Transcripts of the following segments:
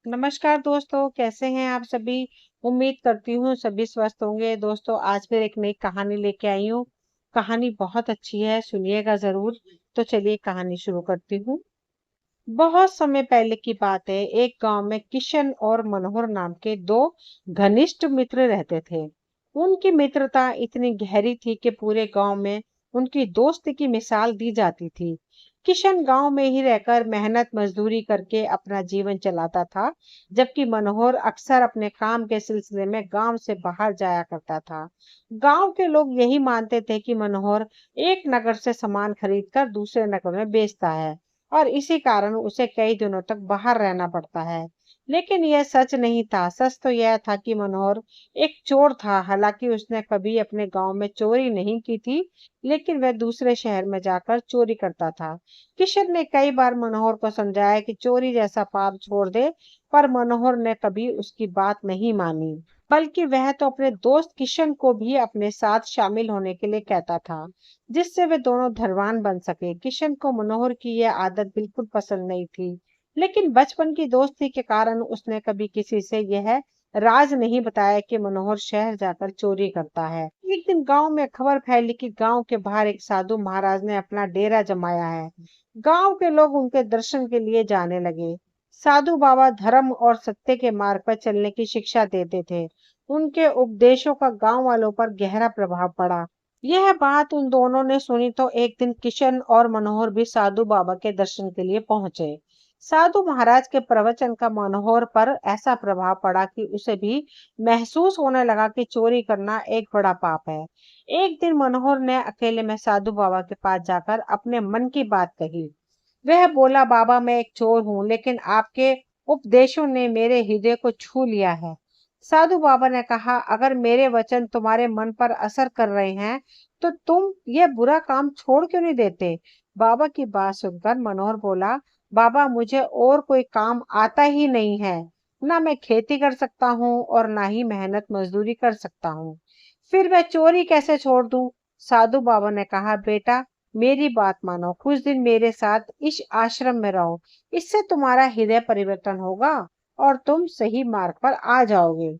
नमस्कार दोस्तों, कैसे हैं आप सभी? उम्मीद करती हूँ सभी स्वस्थ होंगे। दोस्तों, आज फिर एक नई कहानी लेके आई हूँ। कहानी बहुत अच्छी है, सुनिएगा ज़रूर। तो चलिए कहानी शुरू करती हूँ। बहुत समय पहले की बात है। एक गांव में किशन और मनोहर नाम के दो घनिष्ठ मित्र रहते थे। उनकी मित्रता इतनी गहरी थी कि पूरे गांव में उनकी दोस्ती की मिसाल दी जाती थी। किशन गांव में ही रहकर मेहनत मजदूरी करके अपना जीवन चलाता था, जबकि मनोहर अक्सर अपने काम के सिलसिले में गांव से बाहर जाया करता था। गांव के लोग यही मानते थे कि मनोहर एक नगर से सामान खरीदकर दूसरे नगर में बेचता है और इसी कारण उसे कई दिनों तक बाहर रहना पड़ता है। लेकिन यह सच नहीं था। सच तो यह था कि मनोहर एक चोर था। हालांकि उसने कभी अपने गांव में चोरी नहीं की थी, लेकिन वह दूसरे शहर में जाकर चोरी करता था। किशन ने कई बार मनोहर को समझाया कि चोरी जैसा पाप छोड़ दे, पर मनोहर ने कभी उसकी बात नहीं मानी। बल्कि वह तो अपने दोस्त किशन को भी अपने साथ शामिल होने के लिए कहता था, जिससे वे दोनों धनवान बन सके। किशन को मनोहर की यह आदत बिल्कुल पसंद नहीं थी, लेकिन बचपन की दोस्ती के कारण उसने कभी किसी से यह राज नहीं बताया कि मनोहर शहर जाकर चोरी करता है। एक दिन गांव में खबर फैली कि गांव के बाहर एक साधु महाराज ने अपना डेरा जमाया है। गांव के लोग उनके दर्शन के लिए जाने लगे। साधु बाबा धर्म और सत्य के मार्ग पर चलने की शिक्षा देते थे। उनके उपदेशों का गांव वालों पर गहरा प्रभाव पड़ा। यह बात उन दोनों ने सुनी तो एक दिन किशन और मनोहर भी साधु बाबा के दर्शन के लिए पहुंचे। साधु महाराज के प्रवचन का मनोहर पर ऐसा प्रभाव पड़ा कि उसे भी महसूस होने लगा कि चोरी करना एक बड़ा पाप है। एक दिन मनोहर ने अकेले में साधु बाबा के पास जाकर अपने मन की बात कही। वह बोला, बाबा मैं एक चोर हूँ, लेकिन आपके उपदेशों ने मेरे हृदय को छू लिया है। साधु बाबा ने कहा, अगर मेरे वचन तुम्हारे मन पर असर कर रहे हैं तो तुम ये बुरा काम छोड़ क्यों नहीं देते? बाबा की बात सुनकर मनोहर बोला, बाबा मुझे और कोई काम आता ही नहीं है। ना मैं खेती कर सकता हूँ और ना ही मेहनत मजदूरी कर सकता हूँ। फिर मैं चोरी कैसे छोड़ दूं? साधु बाबा ने कहा, बेटा मेरी बात मानो, कुछ दिन मेरे साथ इस आश्रम में रहो। इससे तुम्हारा हृदय परिवर्तन होगा और तुम सही मार्ग पर आ जाओगे।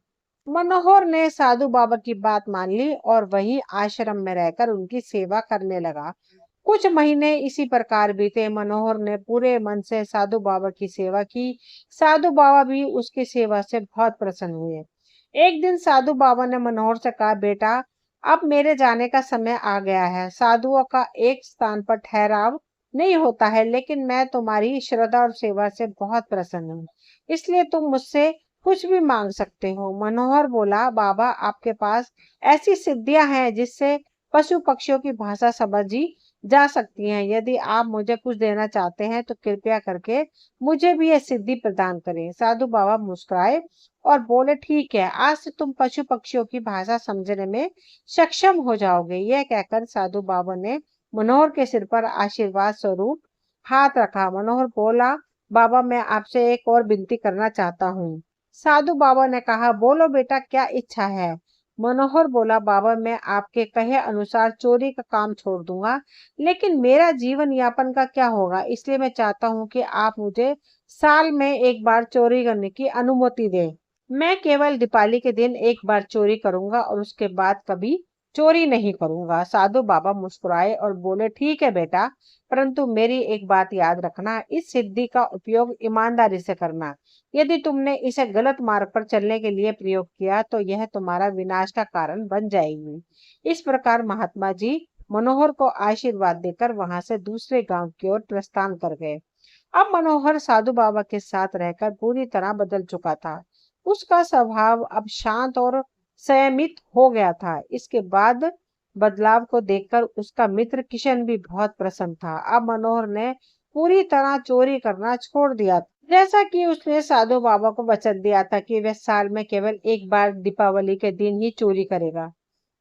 मनोहर ने साधु बाबा की बात मान ली और वही आश्रम में रहकर उनकी सेवा करने लगा। कुछ महीने इसी प्रकार बीते। मनोहर ने पूरे मन से साधु बाबा की सेवा की। साधु बाबा भी उसकी सेवा से बहुत प्रसन्न हुए। एक दिन साधु बाबा ने मनोहर से कहा, बेटा अब मेरे जाने का समय आ गया है। साधुओं का एक स्थान पर ठहराव नहीं होता है, लेकिन मैं तुम्हारी श्रद्धा और सेवा से बहुत प्रसन्न हूँ, इसलिए तुम मुझसे कुछ भी मांग सकते हो। मनोहर बोला, बाबा आपके पास ऐसी सिद्धियां हैं जिससे पशु पक्षियों की भाषा समझी जा सकती हैं। यदि आप मुझे कुछ देना चाहते हैं तो कृपया करके मुझे भी यह सिद्धि प्रदान करें। साधु बाबा मुस्कुराए और बोले, ठीक है, आज से तुम पशु पक्षियों की भाषा समझने में सक्षम हो जाओगे। यह कहकर साधु बाबा ने मनोहर के सिर पर आशीर्वाद स्वरूप हाथ रखा। मनोहर बोला, बाबा मैं आपसे एक और विनती करना चाहता हूँ। साधु बाबा ने कहा, बोलो बेटा क्या इच्छा है? मनोहर बोला, बाबा मैं आपके कहे अनुसार चोरी का काम छोड़ दूंगा, लेकिन मेरा जीवन यापन का क्या होगा? इसलिए मैं चाहता हूँ कि आप मुझे साल में एक बार चोरी करने की अनुमति दें। मैं केवल दीपावली के दिन एक बार चोरी करूंगा और उसके बाद कभी चोरी नहीं करूंगा। साधु बाबा मुस्कुराए और बोले, ठीक है बेटा, परंतु मेरी एक बात याद रखना, इस सिद्धि का उपयोग ईमानदारी से करना। यदि तुमने इसे गलत मार्ग पर चलने के लिए प्रयोग किया तो यह तुम्हारा विनाश का कारण बन जाएगी। इस प्रकार महात्मा जी मनोहर को आशीर्वाद देकर वहां से दूसरे गांव की ओर प्रस्थान कर गए। अब मनोहर साधु बाबा के साथ रहकर पूरी तरह बदल चुका था। उसका स्वभाव अब शांत और संयमित हो गया था। इसके बाद बदलाव को देखकर उसका मित्र किशन भी बहुत प्रसन्न था। अब मनोहर ने पूरी तरह चोरी करना छोड़ दिया, जैसा कि उसने साधु बाबा को वचन दिया था कि वह साल में केवल एक बार दीपावली के दिन ही चोरी करेगा।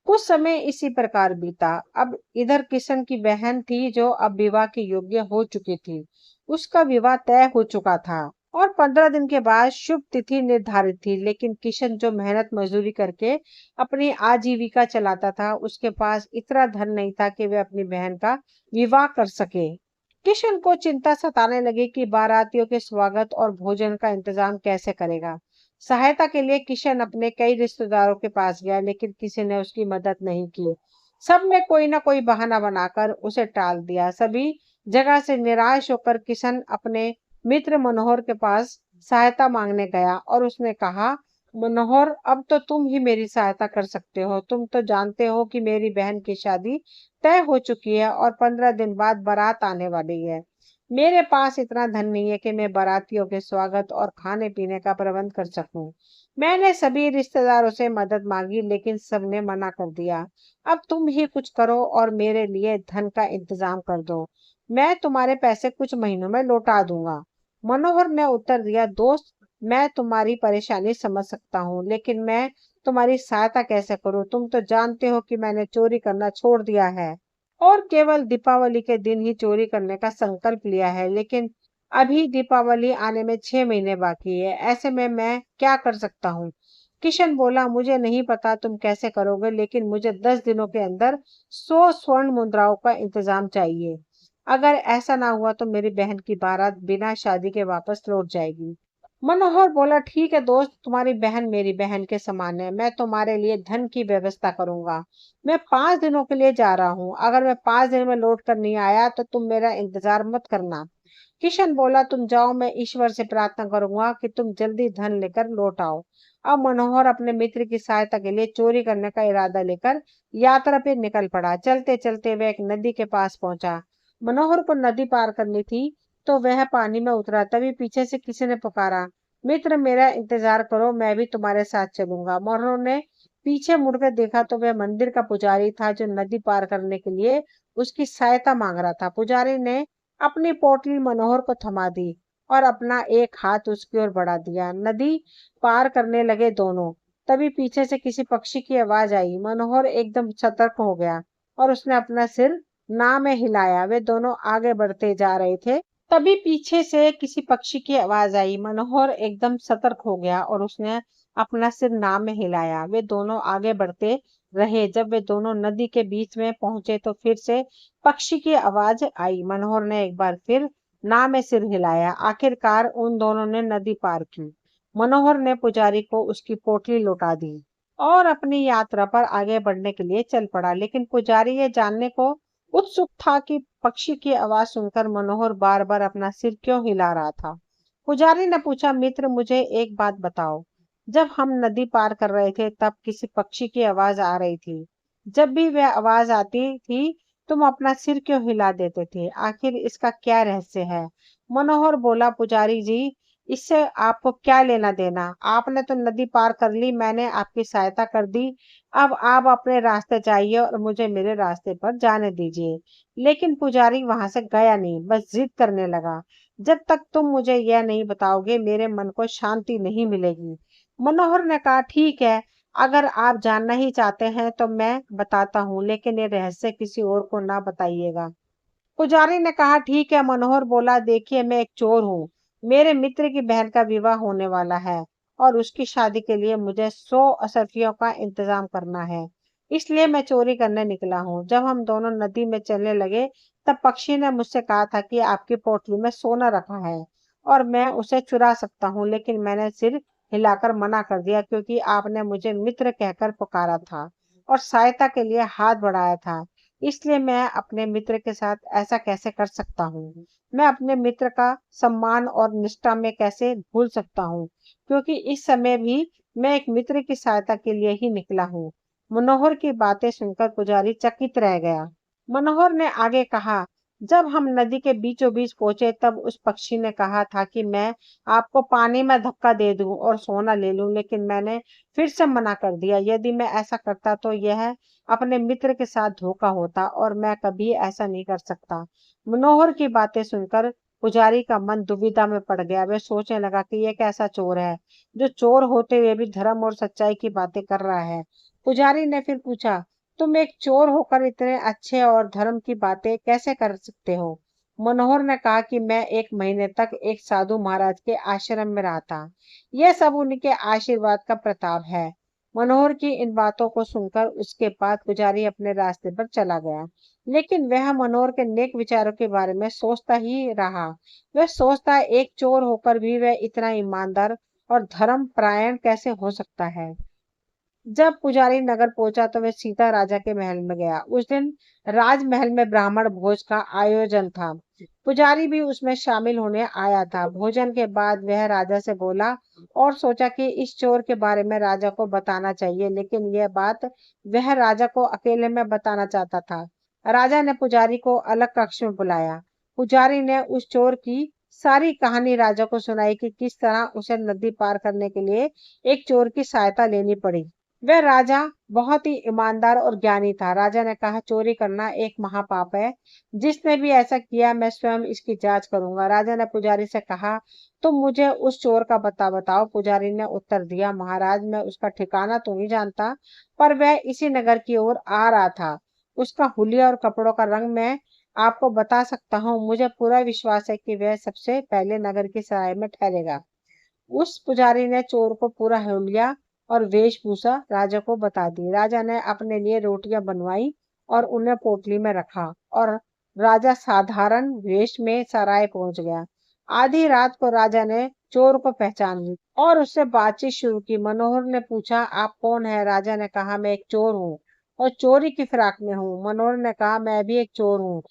कुछ समय इसी प्रकार बीता। अब इधर किशन की बहन थी जो अब विवाह के योग्य हो चुकी थी। उसका विवाह तय हो चुका था और 15 दिन के बाद शुभ तिथि निर्धारित थी, लेकिन किशन जो मेहनत मजदूरी करके अपनी आजीविका चलाता था, उसके पास इतना धन नहीं था कि वह अपनी बहन का विवाह कर सके। किशन को चिंता सताने लगी कि बारातियों के स्वागत और भोजन का इंतजाम कैसे करेगा। सहायता के लिए किशन अपने कई रिश्तेदारों के पास गया, लेकिन किसी ने उसकी मदद नहीं की। सबने कोई ना कोई बहाना बनाकर उसे टाल दिया। सभी जगह से निराश होकर किशन अपने मित्र मनोहर के पास सहायता मांगने गया और उसने कहा, मनोहर, अब तो तुम ही मेरी सहायता कर सकते हो। तुम तो जानते हो कि मेरी बहन की शादी तय हो चुकी है और 15 दिन बाद बारात आने वाली है। मेरे पास इतना धन नहीं है कि मैं बारातियों के स्वागत और खाने पीने का प्रबंध कर सकूं। मैंने सभी रिश्तेदारों से मदद मांगी, लेकिन सबने मना कर दिया। अब तुम ही कुछ करो और मेरे लिए धन का इंतजाम कर दो। मैं तुम्हारे पैसे कुछ महीनों में लौटा दूंगा। मनोहर ने उत्तर दिया, दोस्त, मैं तुम्हारी परेशानी समझ सकता हूँ, लेकिन मैं तुम्हारी सहायता कैसे करूं? तुम तो जानते हो कि मैंने चोरी करना छोड़ दिया है और केवल दीपावली के दिन ही चोरी करने का संकल्प लिया है। लेकिन अभी दीपावली आने में 6 महीने बाकी है। ऐसे में मैं क्या कर सकता हूँ? किशन बोला, मुझे नहीं पता तुम कैसे करोगे, लेकिन मुझे 10 दिनों के अंदर 100 स्वर्ण मुद्राओं का इंतजाम चाहिए। अगर ऐसा ना हुआ तो मेरी बहन की बारात बिना शादी के वापस लौट जाएगी। मनोहर बोला, ठीक है दोस्त, तुम्हारी बहन मेरी बहन के समान है। मैं तुम्हारे लिए धन की व्यवस्था करूंगा। मैं 5 दिनों के लिए जा रहा हूँ। अगर मैं 5 दिन में लौट कर नहीं आया तो तुम मेरा इंतजार मत करना। किशन बोला, तुम जाओ, मैं ईश्वर से प्रार्थना करूंगा कि तुम जल्दी धन लेकर लौट आओ। अब मनोहर अपने मित्र की सहायता के लिए चोरी करने का इरादा लेकर यात्रा पे निकल पड़ा। चलते चलते वह एक नदी के पास पहुंचा। मनोहर को नदी पार करनी थी तो वह पानी में उतरा। तभी पीछे से किसी ने पुकारा, मित्र, मेरा इंतजार करो, मैं भी तुम्हारे साथ चलूंगा। मनोहर ने पीछे मुड़कर देखा तो वह मंदिर का पुजारी था, जो नदी पार करने के लिए उसकी सहायता मांग रहा था। पुजारी ने अपनी पोटली मनोहर को थमा दी और अपना एक हाथ उसकी ओर बढ़ा दिया। नदी पार करने लगे दोनों। तभी पीछे से किसी पक्षी की आवाज आई। मनोहर एकदम सतर्क हो गया और उसने अपना सिर ना में हिलाया। वे दोनों आगे बढ़ते जा रहे थे। तभी पीछे से किसी पक्षी की आवाज आई। मनोहर एकदम सतर्क हो गया और उसने अपना सिर ना में हिलाया। वे दोनों आगे बढ़ते रहे। जब वे दोनों नदी के बीच में पहुंचे तो फिर से पक्षी की आवाज आई। मनोहर ने एक बार फिर ना में सिर हिलाया। आखिरकार उन दोनों ने नदी पार की। मनोहर ने पुजारी को उसकी पोटली लौटा दी और अपनी यात्रा पर आगे बढ़ने के लिए चल पड़ा। लेकिन पुजारी ये जानने को उत्सुक था कि पक्षी की आवाज सुनकर मनोहर बार बार अपना सिर क्यों हिला रहा था। पुजारी ने पूछा, मित्र, मुझे एक बात बताओ, जब हम नदी पार कर रहे थे तब किसी पक्षी की आवाज आ रही थी। जब भी वह आवाज आती थी तुम अपना सिर क्यों हिला देते थे? आखिर इसका क्या रहस्य है? मनोहर बोला, पुजारी जी, इससे आपको क्या लेना देना? आपने तो नदी पार कर ली, मैंने आपकी सहायता कर दी। अब आप अपने रास्ते जाइए और मुझे मेरे रास्ते पर जाने दीजिए। लेकिन पुजारी वहां से गया नहीं, बस जिद करने लगा। जब तक तुम मुझे यह नहीं बताओगे मेरे मन को शांति नहीं मिलेगी। मनोहर ने कहा, ठीक है, अगर आप जानना ही चाहते हैं तो मैं बताता हूँ, लेकिन ये रहस्य किसी और को ना बताइएगा। पुजारी ने कहा, ठीक है। मनोहर बोला, देखिए, मैं एक चोर हूँ। मेरे मित्र की बहन का विवाह होने वाला है और उसकी शादी के लिए मुझे 100 असरफियों का इंतजाम करना है। इसलिए मैं चोरी करने निकला हूँ। जब हम दोनों नदी में चलने लगे तब पक्षी ने मुझसे कहा था कि आपकी पोटली में सोना रखा है और मैं उसे चुरा सकता हूँ, लेकिन मैंने सिर हिलाकर मना कर दिया क्योंकि आपने मुझे मित्र कहकर पुकारा था और सहायता के लिए हाथ बढ़ाया था। इसलिए मैं अपने मित्र के साथ ऐसा कैसे कर सकता हूँ? मैं अपने मित्र का सम्मान और निष्ठा में कैसे भूल सकता हूँ? क्योंकि इस समय भी मैं एक मित्र की सहायता के लिए ही निकला हूँ। मनोहर की बातें सुनकर पुजारी चकित रह गया। मनोहर ने आगे कहा, जब हम नदी के बीचों बीच पहुंचे तब उस पक्षी ने कहा था कि मैं आपको पानी में धक्का दे दूं और सोना ले लूं, लेकिन मैंने फिर से मना कर दिया। यदि मैं ऐसा करता तो यह अपने मित्र के साथ धोखा होता और मैं कभी ऐसा नहीं कर सकता। मनोहर की बातें सुनकर पुजारी का मन दुविधा में पड़ गया। वह सोचने लगा कि यह कैसा चोर है जो चोर होते हुए भी धर्म और सच्चाई की बातें कर रहा है। पुजारी ने फिर पूछा, तुम एक चोर होकर इतने अच्छे और धर्म की बातें कैसे कर सकते हो? मनोहर ने कहा कि मैं 1 महीने तक एक साधु महाराज के आश्रम में रहा था। यह सब उनके आशीर्वाद का प्रताप है। मनोहर की इन बातों को सुनकर उसके बाद पुजारी अपने रास्ते पर चला गया। लेकिन वह मनोहर के नेक विचारों के बारे में सोचता ही रहा। वह सोचता एक चोर होकर भी वह इतना ईमानदार और धर्म परायण कैसे हो सकता है। जब पुजारी नगर पहुंचा तो वह सीधा राजा के महल में गया। उस दिन राजमहल में ब्राह्मण भोज का आयोजन था। पुजारी भी उसमें शामिल होने आया था। भोजन के बाद वह राजा से बोला और सोचा कि इस चोर के बारे में राजा को बताना चाहिए, लेकिन यह बात वह राजा को अकेले में बताना चाहता था। राजा ने पुजारी को अलग कक्ष में बुलाया। पुजारी ने उस चोर की सारी कहानी राजा को सुनाई कि किस तरह उसे नदी पार करने के लिए एक चोर की सहायता लेनी पड़ी। वह राजा बहुत ही ईमानदार और ज्ञानी था। राजा ने कहा, चोरी करना एक महापाप है। जिसने भी ऐसा किया मैं स्वयं इसकी जांच करूंगा। राजा ने पुजारी से कहा, तुम मुझे उस चोर का पता बताओ। पुजारी ने उत्तर दिया, महाराज मैं उसका ठिकाना तो नहीं जानता, पर वह इसी नगर की ओर आ रहा था। उसका हुलिया और कपड़ों का रंग मैं आपको बता सकता हूँ। मुझे पूरा विश्वास है कि वह सबसे पहले नगर की सराय में ठहरेगा। उस पुजारी ने चोर को पूरा हुलिया और वेशभूषा राजा को बता दी। राजा ने अपने लिए रोटियां बनवाई और उन्हें पोटली में रखा और राजा साधारण वेश में सराय पहुंच गया। आधी रात को राजा ने चोर को पहचान ली और उससे बातचीत शुरू की। मनोहर ने पूछा, आप कौन है? राजा ने कहा, मैं एक चोर हूँ और चोरी की फिराक में हूँ। मनोहर ने कहा, मैं भी एक चोर हूँ,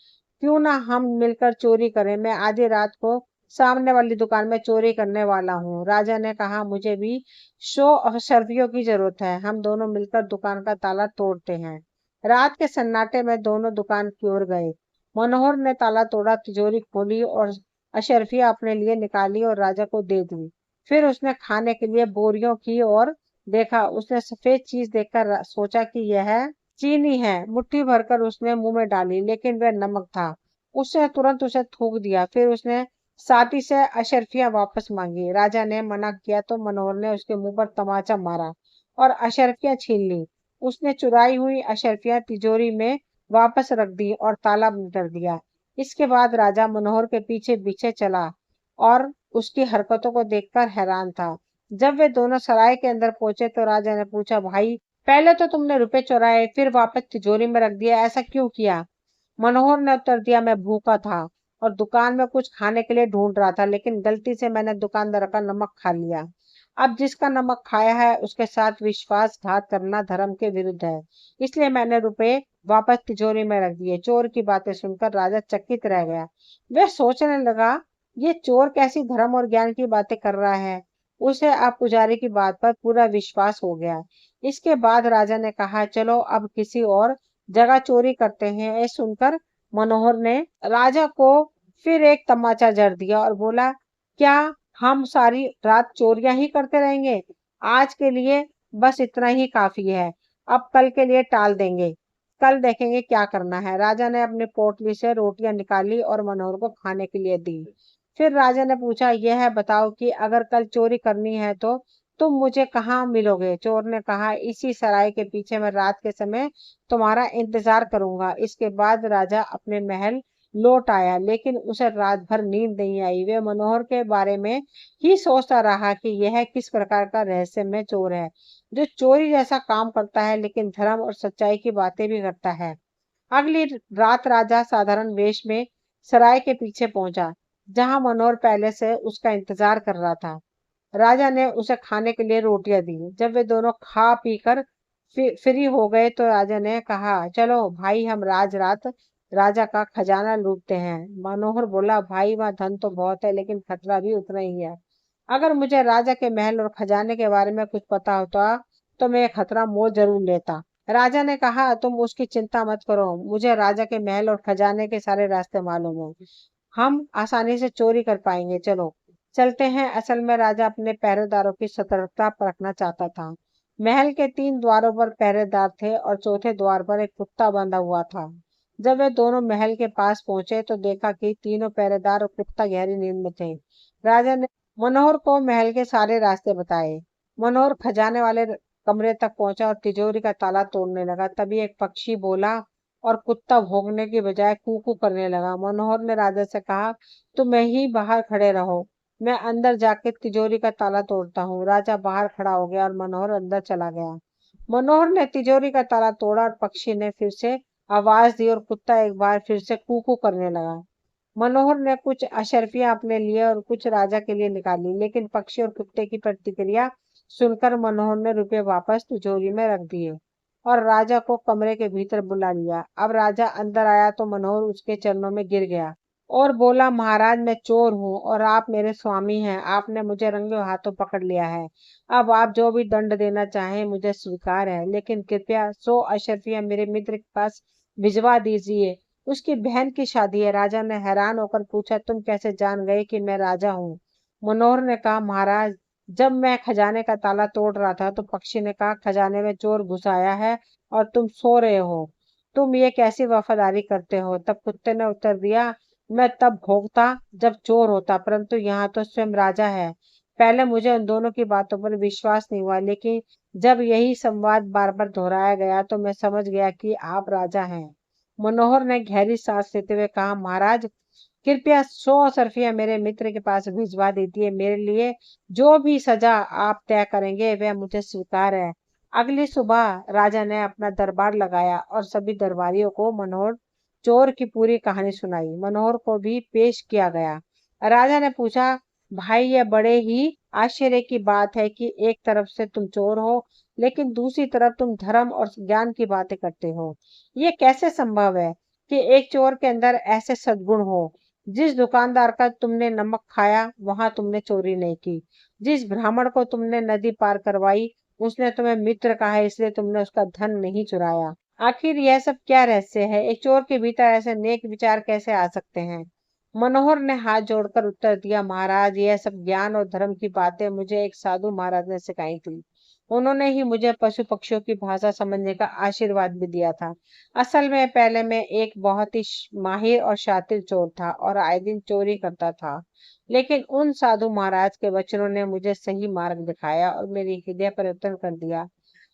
क्यों ना हम मिलकर चोरी करें। मैं आधी रात को सामने वाली दुकान में चोरी करने वाला हूँ। राजा ने कहा, मुझे भी शो अशर्फियों की जरूरत है। हम दोनों मिलकर दुकान का ताला तोड़ते हैं। रात के सन्नाटे में दोनों दुकान की ओर गए। मनोहर ने ताला तोड़ा, तिजोरी खोली और अशर्फिया अपने लिए निकाली और राजा को दे दी। फिर उसने खाने के लिए बोरियों की ओर देखा। उसने सफेद चीज देखकर सोचा कि यह चीनी है। मुट्ठी भरकर उसने मुंह में डाली, लेकिन वह नमक था। उसने तुरंत उसे थूक दिया। फिर उसने साथी से अशर्फियां वापस मांगी। राजा ने मना किया तो मनोहर ने उसके मुंह पर तमाचा मारा और अशर्फियां छीन ली। उसने चुराई हुई अशर्फियां तिजोरी में वापस रख दी और ताला बंद कर दिया। इसके बाद राजा मनोहर के पीछे पीछे चला और उसकी हरकतों को देखकर हैरान था। जब वे दोनों सराय के अंदर पहुंचे तो राजा ने पूछा, भाई पहले तो तुमने रुपए चुराए, फिर वापस तिजोरी में रख दिया, ऐसा क्यों किया? मनोहर ने उत्तर दिया, मैं भूखा था और दुकान में कुछ खाने के लिए ढूंढ रहा था, लेकिन गलती से मैंने दुकानदार का नमक खा लिया। अब जिसका नमक खाया है उसके साथ विश्वासघात करना धर्म के विरुद्ध है, इसलिए मैंने रुपए वापस तिजोरी में रख दिए। चोर की बातें सुनकर राजा चकित रह गया। वह सोचने लगा, ये चोर कैसी धर्म और ज्ञान की बातें कर रहा है। उसे अब पुजारी की बात पर पूरा विश्वास हो गया। इसके बाद राजा ने कहा, चलो अब किसी और जगह चोरी करते हैं। ये सुनकर मनोहर ने राजा को फिर एक तमाचा जड़ दिया और बोला, क्या हम सारी रात चोरियां ही करते रहेंगे? आज के लिए बस इतना ही काफी है। अब कल के लिए टाल देंगे, कल देखेंगे क्या करना है। राजा ने अपनी पोटली से रोटियां निकाली और मनोहर को खाने के लिए दी। फिर राजा ने पूछा, यह बताओ कि अगर कल चोरी करनी है तो तुम मुझे कहाँ मिलोगे? चोर ने कहा, इसी सराय के पीछे मैं रात के समय तुम्हारा इंतजार करूंगा। इसके बाद राजा अपने महल लौट आया, लेकिन उसे रात भर नींद नहीं आई। वे मनोहर के बारे में ही सोचता रहा कि यह किस प्रकार का रहस्यमय चोर है, जो चोरी जैसा काम करता है लेकिन धर्म और सच्चाई की बातें भी करता है। अगली रात राजा साधारण वेश में सराय के पीछे पहुंचा, जहां मनोहर पहले से उसका इंतजार कर रहा था। राजा ने उसे खाने के लिए रोटियां दी। जब वे दोनों खा पीकर फ्री हो गए तो राजा ने कहा, चलो भाई हम रात राजा का खजाना लूटते हैं। मनोहर बोला, भाई वहाँ धन तो बहुत है, लेकिन खतरा भी उतना ही है। अगर मुझे राजा के महल और खजाने के बारे में कुछ पता होता तो मैं ये खतरा मोल जरूर लेता। राजा ने कहा, तुम उसकी चिंता मत करो, मुझे राजा के महल और खजाने के सारे रास्ते मालूम है। हम आसानी से चोरी कर पाएंगे। चलो चलते हैं। असल में राजा अपने पहरेदारों की सतर्कता परखना चाहता था। महल के 3 द्वारों पर पहरेदार थे और चौथे द्वार पर एक कुत्ता बंधा हुआ था। जब वे दोनों महल के पास पहुंचे तो देखा कि तीनों पहरेदार और कुत्ता गहरी नींद में थे। राजा ने मनोहर को महल के सारे रास्ते बताए। मनोहर खजाने वाले कमरे तक पहुंचा और तिजोरी का ताला तोड़ने लगा। तभी एक पक्षी बोला और कुत्ता भौंकने की बजाय कू कू करने लगा। मनोहर ने राजा से कहा, तुम यहीं बाहर खड़े रहो, मैं अंदर जाके तिजोरी का ताला तोड़ता हूँ। राजा बाहर खड़ा हो गया और मनोहर अंदर चला गया। मनोहर ने तिजोरी का ताला तोड़ा और पक्षी ने फिर से आवाज दी और कुत्ता एक बार फिर से कू करने लगा। मनोहर ने कुछ अशर्फियां अपने लिए और कुछ राजा के लिए निकाली, लेकिन पक्षी और कुत्ते की प्रतिक्रिया सुनकर मनोहर ने रुपये वापस तिजोरी में रख दिए और राजा को कमरे के भीतर बुला लिया। अब राजा अंदर आया तो मनोहर उसके चरणों में गिर गया और बोला, महाराज मैं चोर हूँ और आप मेरे स्वामी हैं। आपने मुझे रंगे हाथों पकड़ लिया है। अब आप जो भी दंड देना चाहें मुझे स्वीकार है, लेकिन कृपया 100 अशर्फियां मेरे मित्र के पास भिजवा दीजिए। उसकी बहन की शादी है। राजा ने हैरान होकर पूछा, तुम कैसे जान गए कि मैं राजा हूँ? मनोहर ने कहा, महाराज जब मैं खजाने का ताला तोड़ रहा था तो पक्षी ने कहा, खजाने में चोर घुस आया है और तुम सो रहे हो। तुम ये कैसी वफादारी करते हो? तब कुत्ते ने उत्तर दिया, मैं तब भोगता जब चोर होता, परंतु यहाँ तो स्वयं राजा है। पहले मुझे उन दोनों की बातों पर विश्वास नहीं हुआ, लेकिन जब यही संवाद बार बार दोहराया गया तो मैं समझ गया कि आप राजा हैं। मनोहर ने गहरी सांस लेते हुए कहा, महाराज कृपया 100 सरफियां मेरे मित्र के पास भिजवा दीजिए। मेरे लिए जो भी सजा आप तय करेंगे वह मुझे स्वीकार है। अगली सुबह राजा ने अपना दरबार लगाया और सभी दरबारियों को मनोहर चोर की पूरी कहानी सुनाई। मनोहर को भी पेश किया गया। राजा ने पूछा, भाई यह बड़े ही आश्चर्य की बात है कि एक तरफ से तुम चोर हो लेकिन दूसरी तरफ तुम धर्म और ज्ञान की बातें करते हो। ये कैसे संभव है कि एक चोर के अंदर ऐसे सद्गुण हो? जिस दुकानदार का तुमने नमक खाया वहां तुमने चोरी नहीं की। जिस ब्राह्मण को तुमने नदी पार करवाई उसने तुम्हें मित्र कहा है, इसलिए तुमने उसका धन नहीं चुराया। आखिर यह सब क्या रहस्य है? एक चोर के भीतर ऐसे नेक विचार कैसे आ सकते हैं? मनोहर ने हाथ जोड़कर उत्तर दिया, महाराज यह सब ज्ञान और धर्म की बातें मुझे एक साधु महाराज ने सिखाई थी। उन्होंने ही मुझे पशु पक्षियों की भाषा समझने का आशीर्वाद भी दिया था। असल में पहले मैं एक बहुत ही माहिर और शातिर चोर था और आए दिन चोरी करता था, लेकिन उन साधु महाराज के वचनों ने मुझे सही मार्ग दिखाया और मेरी हृदय परिवर्तन कर दिया।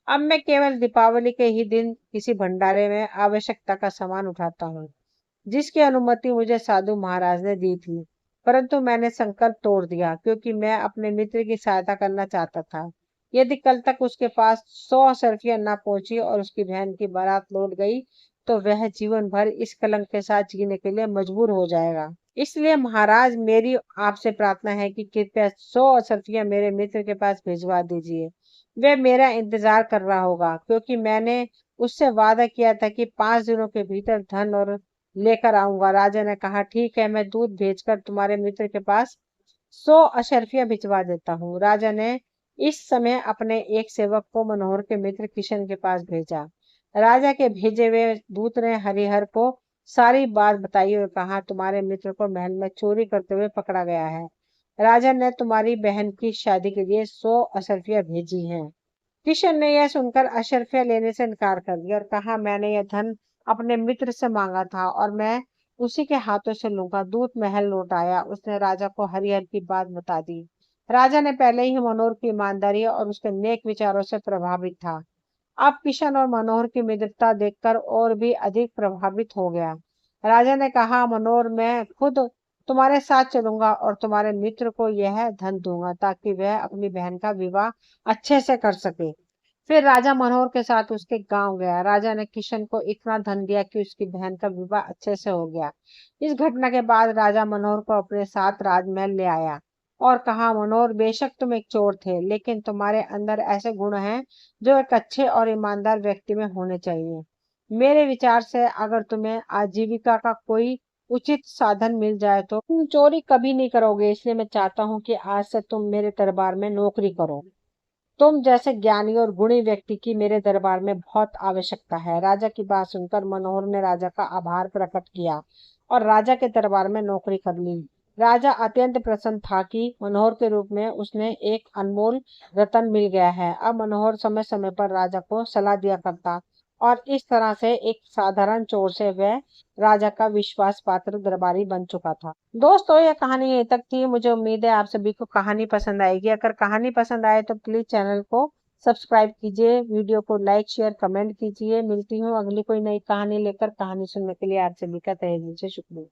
अब मैं केवल दीपावली के ही दिन किसी भंडारे में आवश्यकता का सामान उठाता हूँ, जिसकी अनुमति मुझे साधु महाराज ने दी थी। परंतु मैंने संकल्प तोड़ दिया क्योंकि मैं अपने मित्र की सहायता करना चाहता था। यदि कल तक उसके पास 100 सरफियां न पहुंची और उसकी बहन की बारात लौट गई तो वह जीवन भर इस कलंक के साथ जीने के लिए मजबूर हो जाएगा। इसलिए महाराज मेरी आपसे प्रार्थना है कि कृपया 100 सरफियां मेरे मित्र के पास भिजवा दीजिए। वह मेरा इंतजार कर रहा होगा क्योंकि मैंने उससे वादा किया था कि 5 दिनों के भीतर धन और लेकर आऊंगा। राजा ने कहा, ठीक है, मैं दूध भेजकर तुम्हारे मित्र के पास 100 अशर्फियां भिजवा देता हूँ। राजा ने इस समय अपने एक सेवक को मनोहर के मित्र किशन के पास भेजा। राजा के भेजे हुए दूत ने हरिहर को सारी बात बताई और कहा, तुम्हारे मित्र को महल में चोरी करते हुए पकड़ा गया है। राजा ने तुम्हारी बहन की शादी के लिए 100 अशर्फियां भेजी हैं। किशन ने यह सुनकर अशर्फियां लेने से इनकार कर दिया और कहा, मैंने यह धन अपने मित्र से मांगा था और मैं उसी के हाथों से लूंगा। दूत महल लौट आया। उसने राजा को हरिहर की बात बता दी। राजा ने पहले ही मनोहर की ईमानदारी और उसके नेक विचारों से प्रभावित था। अब किशन और मनोहर की मित्रता देखकर और भी अधिक प्रभावित हो गया। राजा ने कहा, मनोहर मैं खुद तुम्हारे साथ चलूंगा और तुम्हारे मित्र को यह धन दूंगा ताकि वह अपनी बहन का विवाह अच्छे से कर सके। फिर राजा मनोहर के साथ उसके गांव गया। राजा ने किशन को इतना धन दिया कि उसकी बहन का विवाह अच्छे से हो गया। इस घटना के बाद राजा मनोहर को अपने साथ राजमहल ले आया और कहा, मनोहर बेशक तुम एक चोर थे लेकिन तुम्हारे अंदर ऐसे गुण हैं जो एक अच्छे और ईमानदार व्यक्ति में होने चाहिए। मेरे विचार से अगर तुम्हें आजीविका का कोई उचित साधन मिल जाए तो तुम चोरी कभी नहीं करोगे। इसलिए मैं चाहता हूँ कि आज से तुम मेरे दरबार में नौकरी करो। तुम जैसे ज्ञानी और गुणी व्यक्ति की मेरे दरबार में बहुत आवश्यकता है। राजा की बात सुनकर मनोहर ने राजा का आभार प्रकट किया और राजा के दरबार में नौकरी कर ली। राजा अत्यंत प्रसन्न था कि मनोहर के रूप में उसने एक अनमोल रतन मिल गया है। अब मनोहर समय समय पर राजा को सलाह दिया करता और इस तरह से एक साधारण चोर से वह राजा का विश्वास पात्र दरबारी बन चुका था। दोस्तों ये कहानी यहीं तक थी। मुझे उम्मीद है आप सभी को कहानी पसंद आएगी। अगर कहानी पसंद आए तो प्लीज चैनल को सब्सक्राइब कीजिए, वीडियो को लाइक शेयर कमेंट कीजिए। मिलती हूँ अगली कोई नई कहानी लेकर। कहानी सुनने के लिए आप सभी का तहे दिल से शुक्रिया।